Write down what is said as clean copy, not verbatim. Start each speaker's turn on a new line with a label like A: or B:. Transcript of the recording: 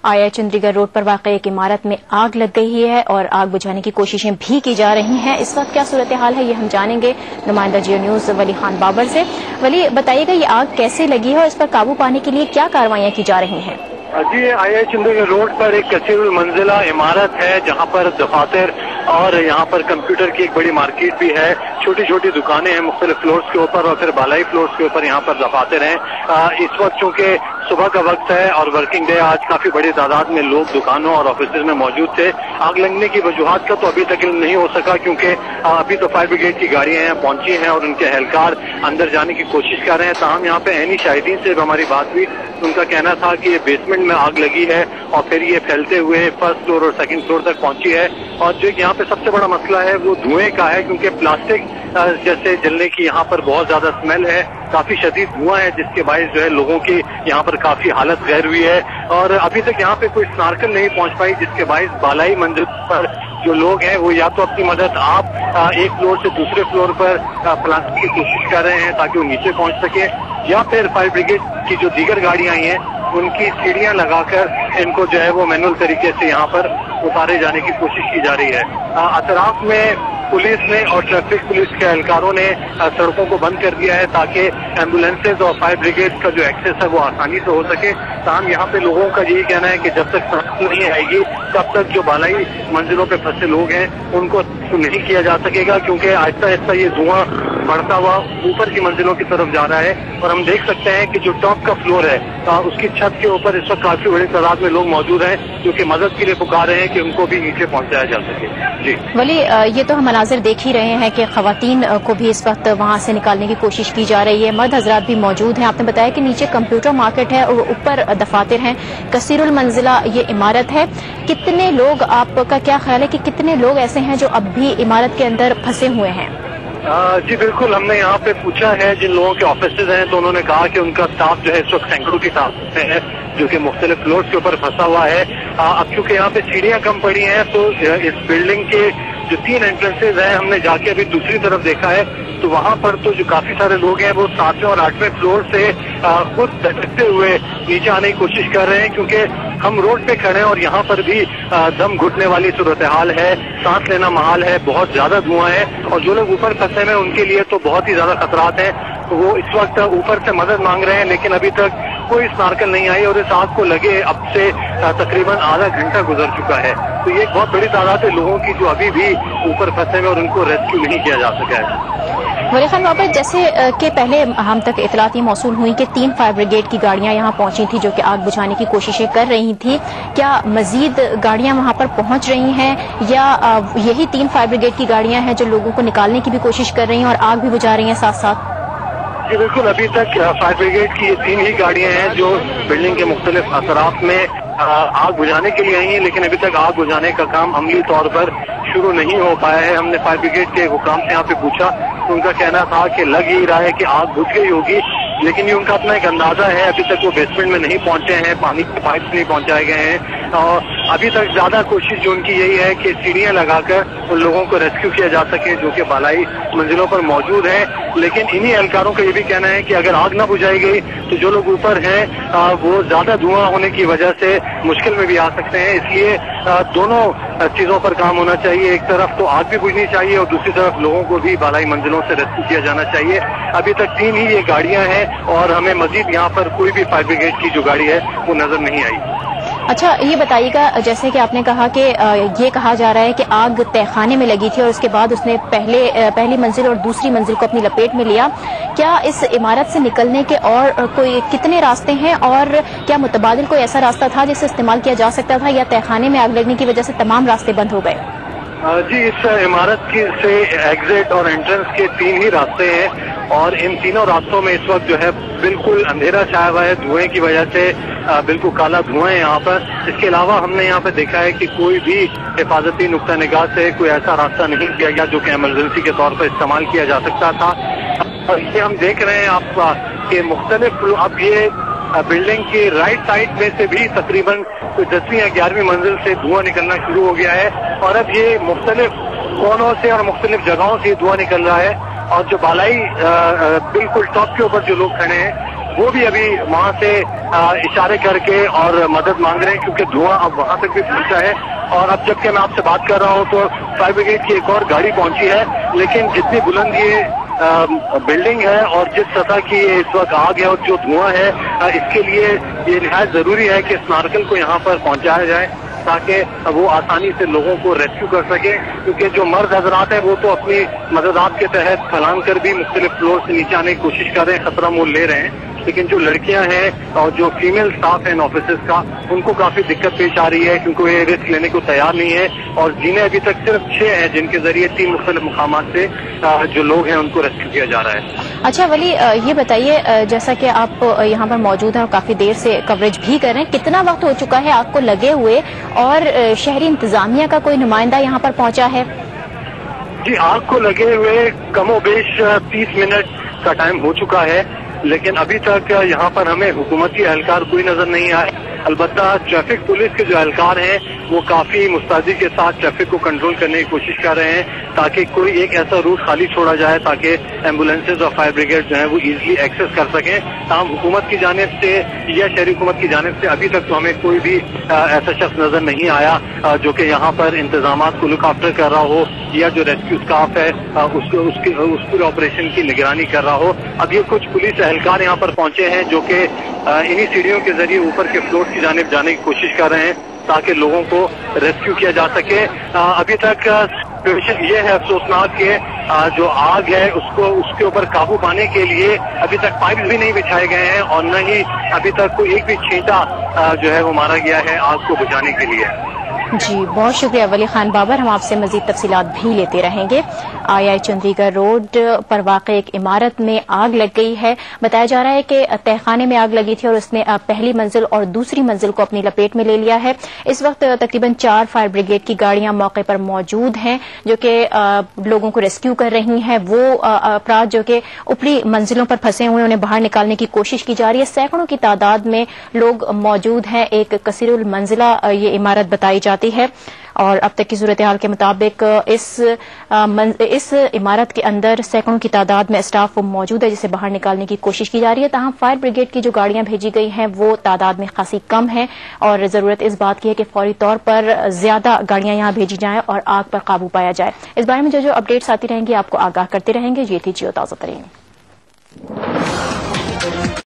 A: II Chandigarh road पर वाक़ एक इमारत में आग लग गई है और आग बुझाने की कोशिशें भी की जा रही हैं। इस वक्त क्या सूरत हाल है ये हम जानेंगे नुमाइंदा जियो न्यूज़ वली खान बाबर से। वली, बताइएगा ये आग कैसे लगी है और इस पर काबू पाने के लिए क्या कार्रवाइयां की जा रही हैं?
B: जी, आईआई चंडीगढ़ रोड पर एक कसीरुल मंजिला इमारत है जहां पर दफातर और यहाँ पर कंप्यूटर की एक बड़ी मार्केट भी है। छोटी छोटी दुकानें हैं मुख्तलिफ फ्लोर्स के ऊपर और फिर बालाई फ्लोर्स के ऊपर यहाँ पर दफातर हैं। इस वक्त चूंकि सुबह का वक्त है और वर्किंग डे, आज काफी बड़ी तादाद में लोग दुकानों और ऑफिस में मौजूद थे। आग लगने की वजूहात का तो अभी तक इल्म नहीं हो सका क्योंकि अभी तो फायर ब्रिगेड की गाड़ियां यहाँ पहुंची हैं और उनके एहलकार अंदर जाने की कोशिश कर रहे हैं। ताहम यहाँ पे ऐनी शाहिदीन से हमारी बात हुई, उनका कहना था कि ये बेसमेंट में आग लगी है और फिर ये फैलते हुए फर्स्ट फ्लोर और सेकंड फ्लोर तक पहुंची है। और जो यहाँ पे सबसे बड़ा मसला है वो धुएं का है क्योंकि प्लास्टिक जैसे जलने की यहाँ पर बहुत ज्यादा स्मेल है, काफी शदीद धुआं है जिसके बायस जो है लोगों की यहाँ पर काफी हालत गैर हुई है। और अभी तक यहाँ पे कोई स्नार्कल नहीं पहुंच पाई जिसके बायस बालाई मंजिल पर जो लोग हैं वो या तो अपनी मदद आप एक फ्लोर से दूसरे फ्लोर पर फैलाने की कोशिश कर रहे हैं ताकि वो नीचे पहुंच सके, या फिर फायर ब्रिगेड की जो दीगर गाड़ियां आई हैं उनकी सीढ़ियां लगाकर इनको जो है वो मैनुअल तरीके से यहाँ पर उतारे जाने की कोशिश की जा रही है। अतराफ में पुलिस ने और ट्रैफिक पुलिस के एहलकारों ने सड़कों को बंद कर दिया है ताकि एम्बुलेंसेज और फायर ब्रिगेड का जो एक्सेस है वो आसानी से हो सके। ताहम यहाँ पे लोगों का यही कहना है कि जब तक सड़क नहीं आएगी तब तक जो बालाई मंजिलों पे फंसे लोग हैं उनको नहीं किया जा सकेगा क्योंकि आहिस्ता आहिस्ता ये धुआं बढ़ता हुआ ऊपर की मंजिलों की तरफ जा रहा है। और हम देख सकते हैं कि जो टॉप का फ्लोर है उसकी छत के ऊपर इस वक्त काफी बड़ी तादाद में लोग मौजूद हैं जो कि मदद के लिए पुकार रहे हैं कि उनको भी नीचे पहुंचाया जा सके। जी
A: वली, ये तो हम मनाजिर देख ही रहे हैं कि खवातीन को भी इस वक्त वहां से निकालने की कोशिश की जा रही है, मर्द हजरात भी मौजूद हैं। आपने बताया कि नीचे कंप्यूटर मार्केट है और ऊपर दफातर हैं, कसीरुल मंजिला ये इमारत है। कितने लोग, आपका क्या ख्याल है कि कितने लोग ऐसे हैं जो अब भी इमारत के अंदर फंसे हुए हैं?
B: जी बिल्कुल, हमने यहाँ पे पूछा है जिन लोगों के ऑफिसेज हैं तो उन्होंने कहा कि उनका स्टाफ जो है इस वक्त सैकड़ों की तादाद में है जो कि मुख्तलिफ फ्लोर्स के ऊपर फंसा हुआ है। अब चूंकि यहाँ पे सीढ़ियां कम पड़ी हैं तो इस बिल्डिंग के जो 3 एंट्रेंसेज हैं हमने जाके अभी दूसरी तरफ देखा है तो वहां पर तो जो काफी सारे लोग हैं वो 7वें और 8वें फ्लोर से खुद धटकते हुए नीचे आने की कोशिश कर रहे हैं क्योंकि हम रोड पे खड़े हैं और यहाँ पर भी दम घुटने वाली सूरत हाल है, सांस लेना महाल है, बहुत ज्यादा धुआं है और जो लोग ऊपर फंसे हैं उनके लिए तो बहुत ही ज्यादा खतरात हैं। तो वो इस वक्त ऊपर से मदद मांग रहे हैं लेकिन अभी तक कोई स्नार्कल नहीं आई और इस आग को लगे अब से तकरीबन आधा घंटा गुजर चुका है। तो ये एक बहुत बड़ी तादाद है लोगों की जो अभी भी ऊपर फंसे हैं और उनको रेस्क्यू नहीं किया जा सका है।
A: वली खान बाबर, जैसे कि पहले हम तक इतलात ये मौसूल हुई कि 3 फायर ब्रिगेड की गाड़ियां यहाँ पहुंची थी जो कि आग बुझाने की कोशिशें कर रही थी, क्या मजीद गाड़ियां वहां पर पहुंच रही हैं या यही 3 फायर ब्रिगेड की गाड़ियां हैं जो लोगों को निकालने की भी कोशिश कर रही हैं और आग भी बुझा रही हैं साथ साथ?
B: जी बिल्कुल, अभी तक फायर ब्रिगेड की ये 3 ही गाड़ियां हैं जो बिल्डिंग के मुख्तलिफ अतराफ में आग बुझाने के लिए आई हैं लेकिन अभी तक आग बुझाने का काम अमली तौर पर शुरू नहीं हो पाया है। हमने फायर ब्रिगेड के हुकाम से यहाँ पे पूछा तो उनका कहना था कि लग ही रहा है कि आग बुझ गई होगी लेकिन ये उनका अपना एक अंदाजा है। अभी तक वो बेसमेंट में नहीं पहुंचे हैं, पानी के पाइप नहीं पहुंचाए गए हैं और अभी तक ज्यादा कोशिश जो उनकी यही है कि सीढ़ियां लगाकर उन लोगों को रेस्क्यू किया जा सके जो कि बालाई मंजिलों पर मौजूद हैं। लेकिन इन्हीं एहलकारों का ये भी कहना है कि अगर आग न बुझाई गई तो जो लोग ऊपर हैं वो ज्यादा धुआं होने की वजह से मुश्किल में भी आ सकते हैं। इसलिए दोनों चीजों पर काम होना चाहिए, एक तरफ तो आग भी बुझनी चाहिए और दूसरी तरफ लोगों को भी बालाई मंजिलों से रेस्क्यू किया जाना चाहिए। अभी तक 3 ही ये गाड़ियां हैं और हमें मजीद यहाँ पर कोई भी फायर ब्रिगेड की जो गाड़ी है वो नजर नहीं आई।
A: अच्छा, ये बताइएगा, जैसे कि आपने कहा कि ये कहा जा रहा है कि आग तहखाने में लगी थी और उसके बाद उसने पहली मंजिल और दूसरी मंजिल को अपनी लपेट में लिया, क्या इस इमारत से निकलने के और कोई कितने रास्ते हैं और क्या मुतबादिल कोई ऐसा रास्ता था जिसे इस्तेमाल किया जा सकता था या तहखाने में आग लगने की वजह से तमाम रास्ते बंद हो गए?
B: जी, इस इमारत से एग्जिट और एंट्रेंस के 3 ही रास्ते हैं और इन तीनों रास्तों में इस वक्त जो है बिल्कुल अंधेरा छाया हुआ है धुएं की वजह से, बिल्कुल काला धुआं है यहाँ पर। इसके अलावा हमने यहाँ पर देखा है कि कोई भी हिफाजती नुक्ता निगाह से कोई ऐसा रास्ता नहीं किया गया जो कि इमरजेंसी के तौर पर इस्तेमाल किया जा सकता था। और ये हम देख रहे हैं आप कि मुख्तलिफ अब ये बिल्डिंग की राइट साइड में से भी तकरीबन 10वीं या 11वीं मंजिल से धुआं निकलना शुरू हो गया है और अब ये मुख्तलिफ कोनों से और मुख्तलिफ जगहों से धुआं निकल रहा है और जो बालाई बिल्कुल टॉप के ऊपर जो लोग खड़े हैं وہ بھی ابھی وہاں سے اشارے کر کے اور مدد مانگ رہے ہیں، کیونکہ دھواں اب وہاں تک بھی پہنچا ہے. اور اب جبکہ میں آپ سے بات کر رہا ہوں تو فائر بریگیڈ کی ایک اور گاڑی پہنچی ہے، لیکن جتنی بلند یہ بلڈنگ ہے اور جس سطح کی اس وقت آگ ہے اور جو دھواں ہے، اس کے لیے یہ نہایت ضروری ہے کہ اسنارکل کو یہاں پر پہنچایا جائے تاکہ وہ آسانی سے لوگوں کو ریسکیو کر سکے. کیونکہ جو مرد حضرات ہیں وہ تو اپنی مددات کے تحت پھلانگ کر بھی مختلف فلور سے نیچے آنے کی کوشش کر رہے ہیں، خطرہ مول لے رہے ہیں، لیکن جو لڑکیاں ہیں اور جو فیمیل سٹاف ہیں آفیسز کا، ان کو کافی دقت پیش آ رہی ہے کیونکہ وہ رسک لینے کو تیار نہیں ہے. اور جنہیں ابھی تک صرف 6 ہیں جن کے ذریعے 3 مختلف مقامات سے جو لوگ ہیں ان کو ریسکیو کیا جا رہا ہے.
A: اچھا ولی، یہ بتائیے جیسا کہ آپ یہاں پر موجود ہیں اور کافی دیر سے کوریج بھی کر رہے ہیں، کتنا وقت ہو چکا ہے آگ کو لگے ہوئے اور شہری انتظامیہ کا کوئی نمائندہ یہاں پر پہنچا ہے؟
B: جی، آگ کو لگے ہوئے کم و بیش 30 منٹ کا ٹائم ہو چکا ہے، لیکن ابھی تک یہاں پر ہمیں حکومتی اہلکار کوئی نظر نہیں آئے. البتہ ٹریفک پولیس کے جو اہلکار ہیں وہ کافی مستعدی کے ساتھ ٹریفک کو کنٹرول کرنے کی کوشش کر رہے ہیں تاکہ کوئی ایک ایسا روٹ خالی چھوڑا جائے تاکہ ایمبولینسز اور فائر بریگیڈ جو ہیں وہ ایزیلی ایکسیس کر سکیں. تاہم حکومت کی جانب سے یا شہری حکومت کی جانب سے ابھی تک تو ہمیں کوئی بھی ایسا شخص نظر نہیں آیا جو کہ یہاں پر انتظامات کو لک آفٹر کر رہا ہو یا جو ریسکیو اسٹاف ہے اس پورے آپریشن کی نگرانی کر رہا ہو. اب یہ کچھ پولیس اہلکار یہاں پر پہنچے ہیں جو کہ انہی سیڑھیوں کے ذریعے اوپر کے فلور کی جانب جانے کی کوشش کر رہے ہیں تاکہ لوگوں کو ریسکیو کیا جا سکے. ابھی تک یہ ہے افسوسناک کہ جو آگ ہے اس کے اوپر قابو پانے کے لیے ابھی تک پائپس بھی نہیں بچھائے گئے ہیں اور نہ ہی ابھی تک کوئی ایک بھی چھینٹا جو ہے وہ مارا گیا ہے آگ کو بجھانے کے لیے.
A: جی بہت شکریہ ولی خان بابر، ہم آپ سے مزید تفصیلات بھی لیتے رہیں گے. آئی چندی گڑھ روڈ پر واقع ایک عمارت میں آگ لگ گئی ہے. بتایا جا رہا ہے کہ تہخانے میں آگ لگی تھی اور اس نے پہلی منزل اور دوسری منزل کو اپنی لپیٹ میں لے لیا ہے. اس وقت تقریباً 4 فائر بریگیڈ کی گاڑیاں موقع پر موجود ہیں جو کہ لوگوں کو ریسکیو کر رہی ہیں. وہ افراد جو کہ اوپری منزلوں پر پھنسے ہوئے انہیں باہر نکالنے کی کوشش کی جا رہی ہے. سینکڑوں کی تعداد میں لوگ موجود ہیں. ایک کثیر المنزلہ یہ عمارت بتائی جاتی ہے اور اب تک کی صورتحال کے مطابق اس عمارت کے اندر سینکڑوں کی تعداد میں اسٹاف موجود ہے جسے باہر نکالنے کی کوشش کی جا رہی ہے. تاہم فائر بریگیڈ کی جو گاڑیاں بھیجی گئی ہیں وہ تعداد میں خاصی کم ہیں اور ضرورت اس بات کی ہے کہ فوری طور پر زیادہ گاڑیاں یہاں بھیجی جائیں اور آگ پر قابو پایا جائے. اس بارے میں جو اپڈیٹس آتی رہیں گی آپ کو آگاہ کرتے رہیں گے. یہ تھی جیو تازہ ترین.